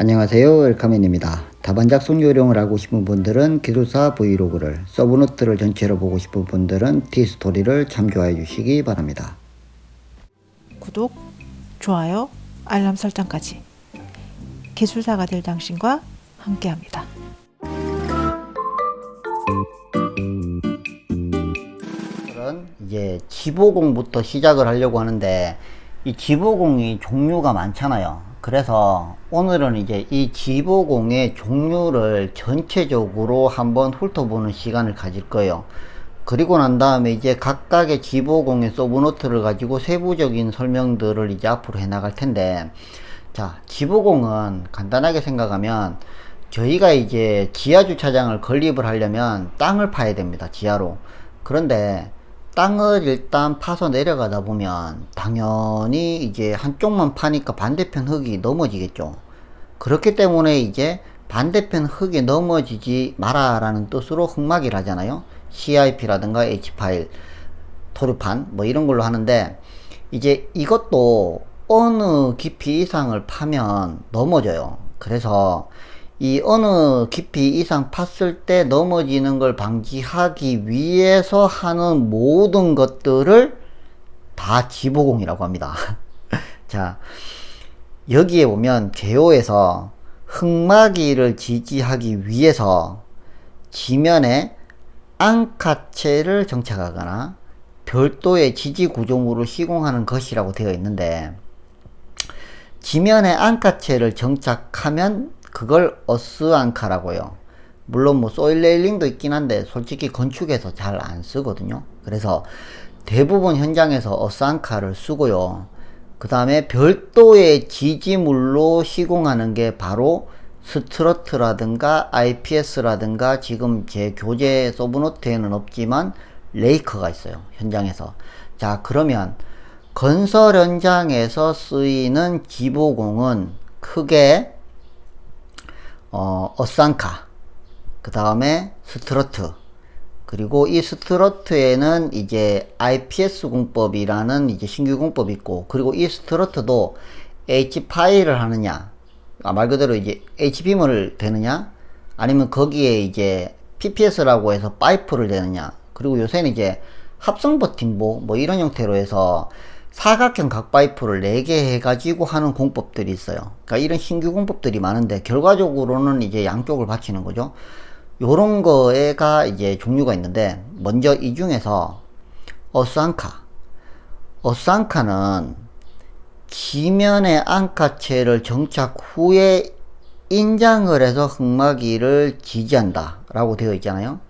안녕하세요, 엘카맨입니다. 다반 작성 요령을 알고 싶은 분들은 기술사 브이로그를, 서브노트를 전체로 보고 싶은 분들은 티스토리를 참조해 주시기 바랍니다. 구독, 좋아요, 알람 설정까지 기술사가 될 당신과 함께합니다. 오늘은 이제 지보공부터 시작을 하려고 하는데, 이 지보공이 종류가 많잖아요. 그래서 오늘은 이제 이 지보공의 종류를 전체적으로 한번 훑어보는 시간을 가질 거예요. 그리고 난 다음에 이제 각각의 지보공의 서브노트를 가지고 세부적인 설명들을 이제 앞으로 해 나갈 텐데, 자, 지보공은 간단하게 생각하면 저희가 이제 지하 주차장을 건립을 하려면 땅을 파야 됩니다. 지하로. 그런데 땅을 일단 파서 내려가다 보면 당연히 이제 한쪽만 파니까 반대편 흙이 넘어지겠죠. 그렇기 때문에 이제 반대편 흙이 넘어지지 마라 라는 뜻으로 흙막이를 하잖아요. CIP라든가 H파일, 토류판 뭐 이런 걸로 하는데, 이제 이것도 어느 깊이 이상을 파면 넘어져요. 그래서 이 어느 깊이 이상 팠을 때 넘어지는 걸 방지하기 위해서 하는 모든 것들을 다 지보공이라고 합니다. 자, 여기에 보면 개요에서 흙막이를 지지하기 위해서 지면에 앙카체를 정착하거나 별도의 지지 구조물을 시공하는 것이라고 되어 있는데, 지면에 앙카체를 정착하면 그걸 어스앙카라고요. 물론 뭐 소일 레일링도 있긴 한데 솔직히 건축에서 잘 안 쓰거든요. 그래서 대부분 현장에서 어스앙카를 쓰고요. 그 다음에 별도의 지지물로 시공하는 게 바로 스트러트라든가 IPS라든가 지금 제 교재 서브노트에는 없지만 레이커가 있어요, 현장에서. 자, 그러면 건설 현장에서 쓰이는 지보공은 크게 어쌍카, 그 다음에 스트러트, 그리고 이 스트러트에는 이제 IPS 공법이라는 이제 신규 공법이 있고, 그리고 이 스트러트도 H파일을 하느냐, 말 그대로 이제 H빔을 대느냐, 아니면 거기에 이제 PPS라고 해서 파이프를 대느냐, 그리고 요새는 이제 합성 버팅보 뭐 이런 형태로 해서 사각형 각파이프를 4개 해가지고 하는 공법들이 있어요. 그러니까 이런 신규 공법들이 많은데 결과적으로는 이제 양쪽을 받치는 거죠. 요런 거에가 이제 종류가 있는데, 먼저 이 중에서 어쌍카는 지면에 앙카체를 정착 후에 인장을 해서 흙막이를 지지한다 라고 되어 있잖아요.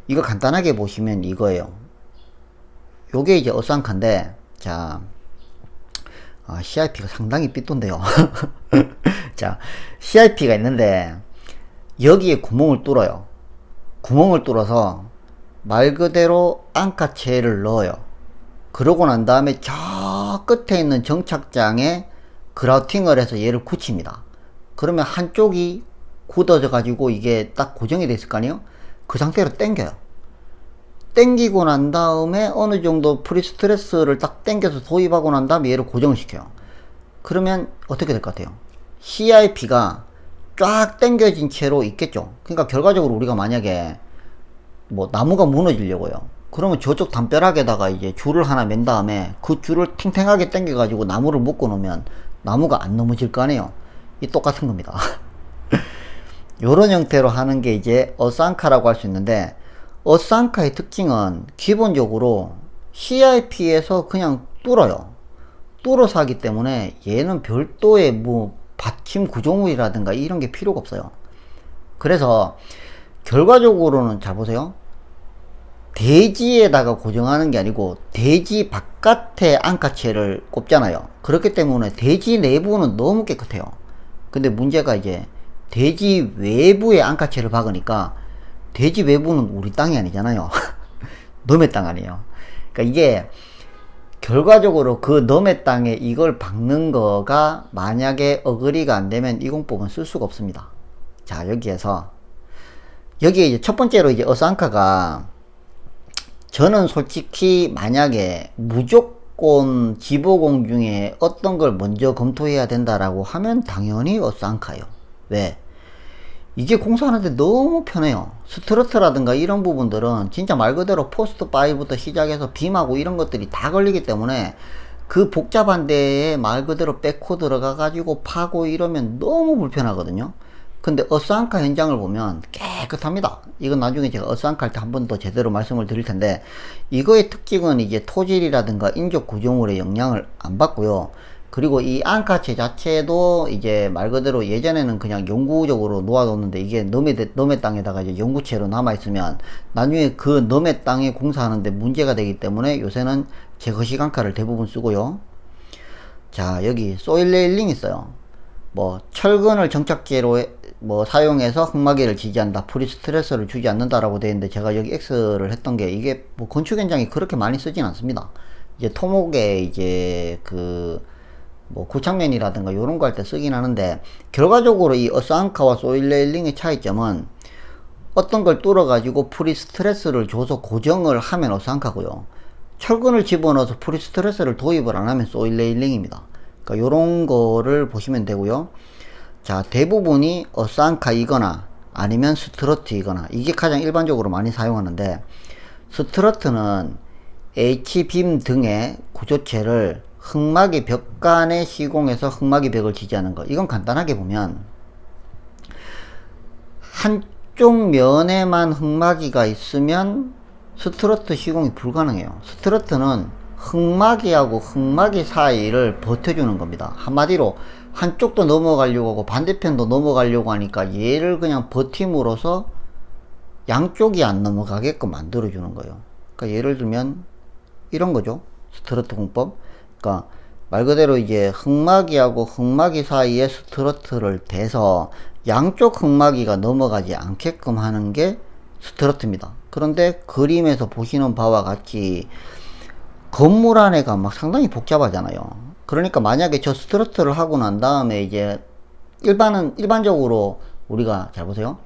이거 간단하게 보시면 이거예요. 요게 이제 어쌍카인데, 자, CIP가 상당히 삐뚤던데요. 자, CIP가 있는데 여기에 구멍을 뚫어요. 구멍을 뚫어서 말 그대로 앙카체를 넣어요. 그러고 난 다음에 저 끝에 있는 정착장에 그라우팅을 해서 얘를 굳힙니다. 그러면 한쪽이 굳어져 가지고 이게 딱 고정이 됐을 거 아니에요. 그 상태로 당겨요. 당기고 난 다음에 어느 정도 프리스트레스를 딱 당겨서 도입하고 난 다음에 얘를 고정을 시켜요. 그러면 어떻게 될 것 같아요? CIP가 쫙 당겨진 채로 있겠죠. 그러니까 결과적으로 우리가 만약에 뭐 나무가 무너지려고요. 그러면 저쪽 담벼락에다가 이제 줄을 하나 맨 다음에 그 줄을 탱탱하게 당겨 가지고 나무를 묶어 놓으면 나무가 안 넘어질 거 아니에요. 이 똑같은 겁니다. 요런 형태로 하는 게 이제 어쌍카라고 할 수 있는데, 어쌍카의 특징은 기본적으로 CIP에서 그냥 뚫어요. 뚫어서 하기 때문에 얘는 별도의 뭐 받침 구조물이라든가 이런 게 필요가 없어요. 그래서 결과적으로는 잘 보세요. 대지에다가 고정하는 게 아니고 대지 바깥에 앙카체를 꼽잖아요. 그렇기 때문에 대지 내부는 너무 깨끗해요. 근데 문제가 이제 대지 외부에 앙카체를 박으니까 대지 외부는 우리 땅이 아니잖아요. 너의 땅 아니에요. 그러니까 이게 결과적으로 그 너의 땅에 이걸 박는 거가 만약에 어그리가 안 되면 이 공법은 쓸 수가 없습니다. 자, 여기에 이제 첫 번째로 이제 어쌍카가, 저는 솔직히 만약에 무조건 지보공 중에 어떤 걸 먼저 검토해야 된다라고 하면 당연히 어쌍카요. 왜? 이게 공사하는데 너무 편해요. 스트러트라든가 이런 부분들은 진짜 말 그대로 포스트 파일부터 시작해서 빔하고 이런 것들이 다 걸리기 때문에 그 복잡한 데에 말 그대로 백호 들어가 가지고 파고 이러면 너무 불편하거든요. 근데 어스안카 현장을 보면 깨끗합니다. 이건 나중에 제가 어스안카 할 때 한 번 더 제대로 말씀을 드릴 텐데, 이거의 특징은 이제 토질이라든가 인조 구조물의 영향을 안 받고요. 그리고 이 앙카체 자체도 이제 말 그대로 예전에는 그냥 영구적으로 놓아뒀는데, 이게 너메 땅에다가 이제 영구체로 남아있으면 나중에 그 너메 땅에 공사하는데 문제가 되기 때문에 요새는 제거식 앙카를 대부분 쓰고요. 자, 여기 소일 레일링 있어요. 뭐 철근을 정착제로 사용해서 흙막이를 지지한다, 프리스트레스를 주지 않는다라고 되어 있는데, 제가 여기 X를 했던 게 이게 뭐 건축 현장이 그렇게 많이 쓰진 않습니다. 이제 토목에 이제 그 뭐 고창면이라든가 요런 거 할 때 쓰긴 하는데, 결과적으로 이 어스안카와 소일 레일링의 차이점은 어떤 걸 뚫어 가지고 프리스트레스를 줘서 고정을 하면 어스안카고요, 철근을 집어넣어서 프리스트레스를 도입을 안 하면 소일 레일링입니다. 그러니까 요런 거를 보시면 되고요. 자, 대부분이 어스안카이거나 아니면 스트러트이거나, 이게 가장 일반적으로 많이 사용하는데, 스트러트는 H빔 등의 구조체를 흙막이 벽 간에 시공해서 흙막이 벽을 지지하는 거. 이건 간단하게 보면 한쪽 면에만 흙막이가 있으면 스트러트 시공이 불가능해요. 스트러트는 흙막이하고 흙막이 사이를 버텨주는 겁니다. 한마디로 한쪽도 넘어가려고 하고 반대편도 넘어가려고 하니까 얘를 그냥 버팀으로써 양쪽이 안 넘어가게끔 만들어주는 거예요. 그러니까 예를 들면 이런 거죠. 스트러트 공법. 그러니까 말 그대로 이제 흙막이하고 흙막이 사이에 스트러트를 대서 양쪽 흙막이가 넘어가지 않게끔 하는 게 스트러트입니다. 그런데 그림에서 보시는 바와 같이 건물 안에가 막 상당히 복잡하잖아요. 그러니까 만약에 저 스트러트를 하고 난 다음에 이제 일반적으로 우리가 잘 보세요.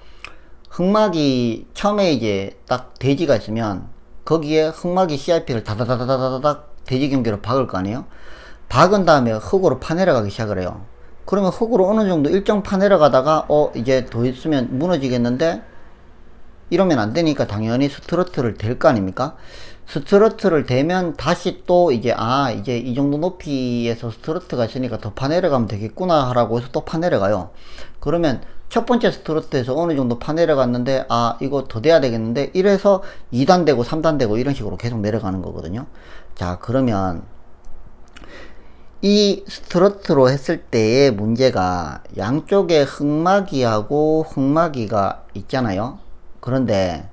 흙막이 처음에 이제 딱 대지가 있으면 거기에 흙막이 CIP를 다다다다다닥 대지 경계로 박을 거 아니에요. 박은 다음에 흙으로 파내려가기 시작을 해요. 그러면 흙으로 어느 정도 일정 파내려가다가 이제 더 있으면 무너지겠는데, 이러면 안 되니까 당연히 스트러트를 댈 거 아닙니까? 스트러트를 대면 다시 또 이제 이제 이 정도 높이에서 스트러트가 있으니까 더 파내려가면 되겠구나 라고 해서 또 파내려가요. 그러면 첫 번째 스트러트에서 어느 정도 파내려갔는데 이거 더 돼야 되겠는데, 이래서 2단 되고 3단 되고 이런 식으로 계속 내려가는 거거든요. 자, 그러면 이 스트러트로 했을 때의 문제가 양쪽에 흙막이하고 흙막이가 있잖아요. 그런데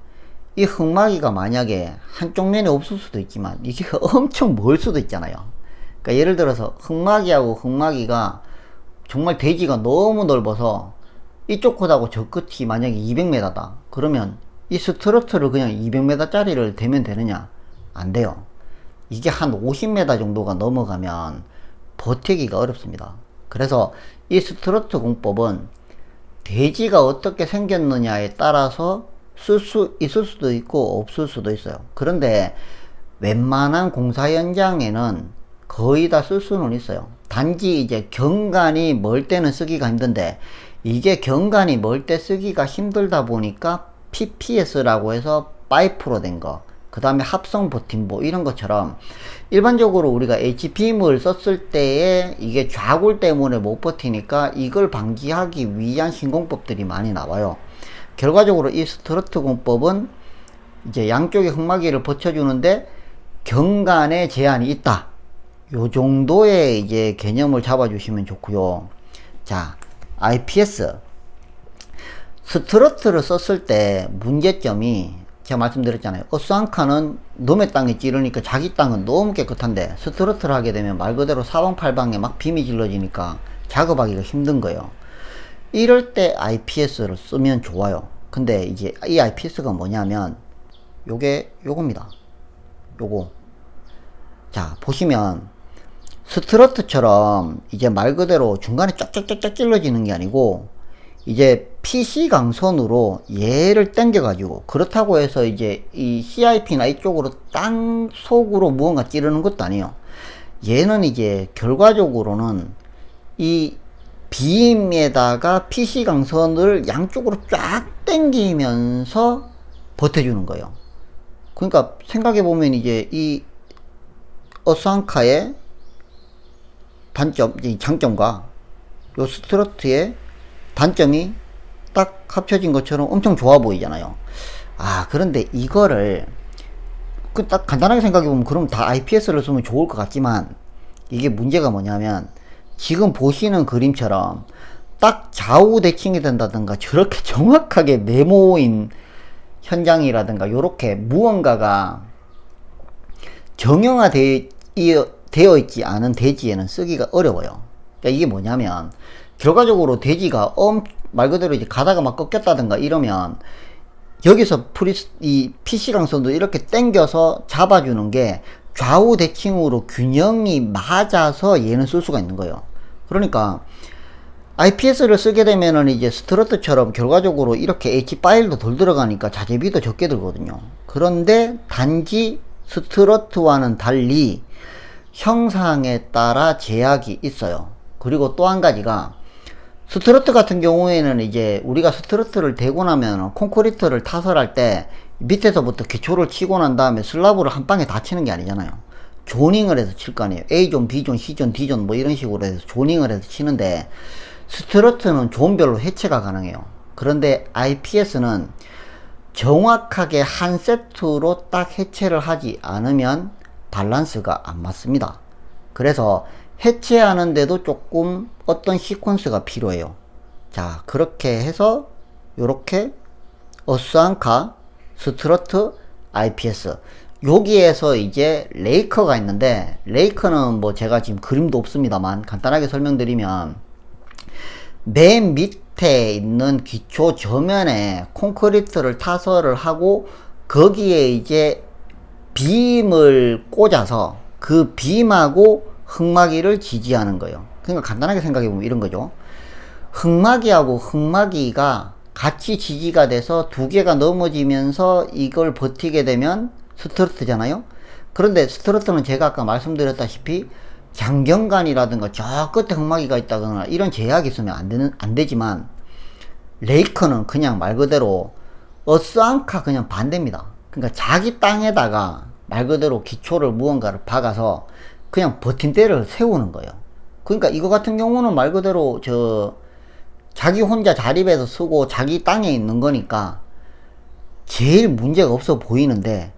이 흙막이가 만약에 한쪽 면에 없을 수도 있지만 이게 엄청 멀 수도 있잖아요. 그러니까 예를 들어서 흙막이하고 흙막이가 정말 대지가 너무 넓어서 이쪽 끝하고 저 끝이 만약에 200m다. 그러면 이 스트러트를 그냥 200m 짜리를 대면 되느냐? 안 돼요. 이게 한 50m 정도가 넘어가면 버티기가 어렵습니다. 그래서 이 스트러트 공법은 대지가 어떻게 생겼느냐에 따라서 쓸 수 있을 수도 있고 없을 수도 있어요. 그런데 웬만한 공사 현장에는 거의 다 쓸 수는 있어요. 단지 이제 경관이 멀 때는 쓰기가 힘든데, 이게 경관이 멀 때 쓰기가 힘들다 보니까 PPS라고 해서 파이프로 된 거, 그 다음에 합성 버팀보 이런 것처럼 일반적으로 우리가 H빔을 썼을 때에 이게 좌골 때문에 못 버티니까 이걸 방지하기 위한 신공법들이 많이 나와요. 결과적으로 이 스트러트 공법은 이제 양쪽의 흙막이를 받쳐주는데 경관에 제한이 있다. 요 정도의 이제 개념을 잡아주시면 좋고요. 자, IPS 스트러트를 썼을 때 문제점이, 제가 말씀드렸잖아요. 어스안카는 남의 땅에 찌르니까 자기 땅은 너무 깨끗한데, 스트러트를 하게 되면 말 그대로 사방팔방에 막 빔이 질러지니까 작업하기가 힘든 거예요. 이럴 때 IPS를 쓰면 좋아요. 근데 이제 이 IPS가 뭐냐면 요겁니다. 요거. 자, 보시면 스트러트처럼 이제 말 그대로 중간에 쫙쫙쫙쫙 찔러지는 게 아니고, 이제 PC 강선으로 얘를 당겨 가지고, 그렇다고 해서 이제 이 CIP나 이쪽으로 땅 속으로 무언가 찌르는 것도 아니에요. 얘는 이제 결과적으로는 이 빔에다가 PC 강선을 양쪽으로 쫙 당기면서 버텨주는 거예요. 그러니까 생각해 보면 이제 이 어스안카의 단점, 이 장점과 요 스트러트의 단점이 딱 합쳐진 것처럼 엄청 좋아 보이잖아요. 그런데 이거를 딱 간단하게 생각해 보면 그럼 다 IPS를 쓰면 좋을 것 같지만 이게 문제가 뭐냐면 지금 보시는 그림처럼 딱 좌우 대칭이 된다든가 저렇게 정확하게 네모인 현장이라든가 요렇게 무언가가 되어 있지 않은 대지에는 쓰기가 어려워요. 그러니까 이게 뭐냐면 결과적으로 대지가 말 그대로 이제 가다가 막 꺾였다든가 이러면 여기서 이 PC 강선도 이렇게 당겨서 잡아주는 게 좌우 대칭으로 균형이 맞아서 얘는 쓸 수가 있는 거예요. 그러니까 IPS를 쓰게 되면은 이제 스트러트처럼 결과적으로 이렇게 H 파일도 덜 들어가니까 자재비도 적게 들거든요. 그런데 단지 스트러트와는 달리 형상에 따라 제약이 있어요. 그리고 또 한 가지가 스트러트 같은 경우에는 이제 우리가 스트러트를 대고 나면 콘크리트를 타설할 때 밑에서부터 기초를 치고 난 다음에 슬라브를 한 방에 다 치는 게 아니잖아요. 조닝을 해서 칠 거 아니에요. A존, B존, C존, D존 뭐 이런 식으로 해서 조닝을 해서 치는데 스트러트는 존별로 해체가 가능해요. 그런데 IPS는 정확하게 한 세트로 딱 해체를 하지 않으면 밸런스가 안 맞습니다. 그래서 해체하는데도 조금 어떤 시퀀스가 필요해요. 자, 그렇게 해서 요렇게 어스안카, 스트러트, IPS 여기에서 이제 레이커가 있는데 레이커는 뭐 제가 지금 그림도 없습니다만 간단하게 설명드리면 맨 밑에 있는 기초 저면에 콘크리트를 타설을 하고 거기에 이제 빔을 꽂아서 그 빔하고 흙막이를 지지하는 거예요. 그러니까 간단하게 생각해 보면 이런 거죠. 흙막이하고 흙막이가 같이 지지가 돼서 두 개가 넘어지면서 이걸 버티게 되면 스트러트잖아요. 그런데 스트러트는 제가 아까 말씀드렸다시피 장경관이라든가 저 끝에 흙막이가 있다거나 이런 제약이 있으면 안 되지만 레이커는 그냥 말 그대로 어스안카 그냥 반대입니다. 그러니까 자기 땅에다가 말 그대로 기초를 무언가를 박아서 그냥 버팀대를 세우는 거예요. 그러니까 이거 같은 경우는 말 그대로 자기 혼자 자립해서 쓰고 자기 땅에 있는 거니까 제일 문제가 없어 보이는데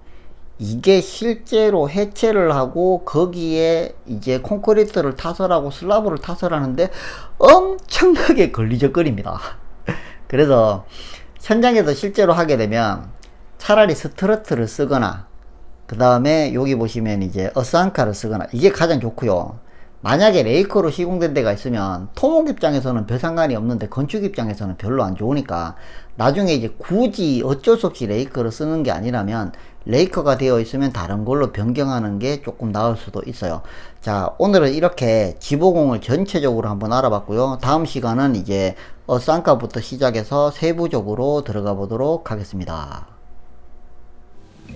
이게 실제로 해체를 하고 거기에 이제 콘크리트를 타설하고 슬라브를 타설하는데 엄청나게 걸리적거립니다. 그래서 현장에서 실제로 하게 되면 차라리 스트러트를 쓰거나 그 다음에 여기 보시면 이제 어스안카를 쓰거나 이게 가장 좋고요. 만약에 레이커로 시공된 데가 있으면 토목 입장에서는 별 상관이 없는데 건축 입장에서는 별로 안 좋으니까 나중에 이제 굳이 어쩔 수 없이 레이커를 쓰는 게 아니라면 레이커가 되어 있으면 다른 걸로 변경하는 게 조금 나을 수도 있어요. 자, 오늘은 이렇게 지보공을 전체적으로 한번 알아봤고요. 다음 시간은 이제 어스안카부터 시작해서 세부적으로 들어가 보도록 하겠습니다.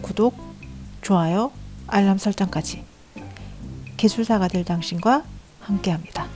구독, 좋아요, 알람 설정까지. 기술사가 될 당신과 함께합니다.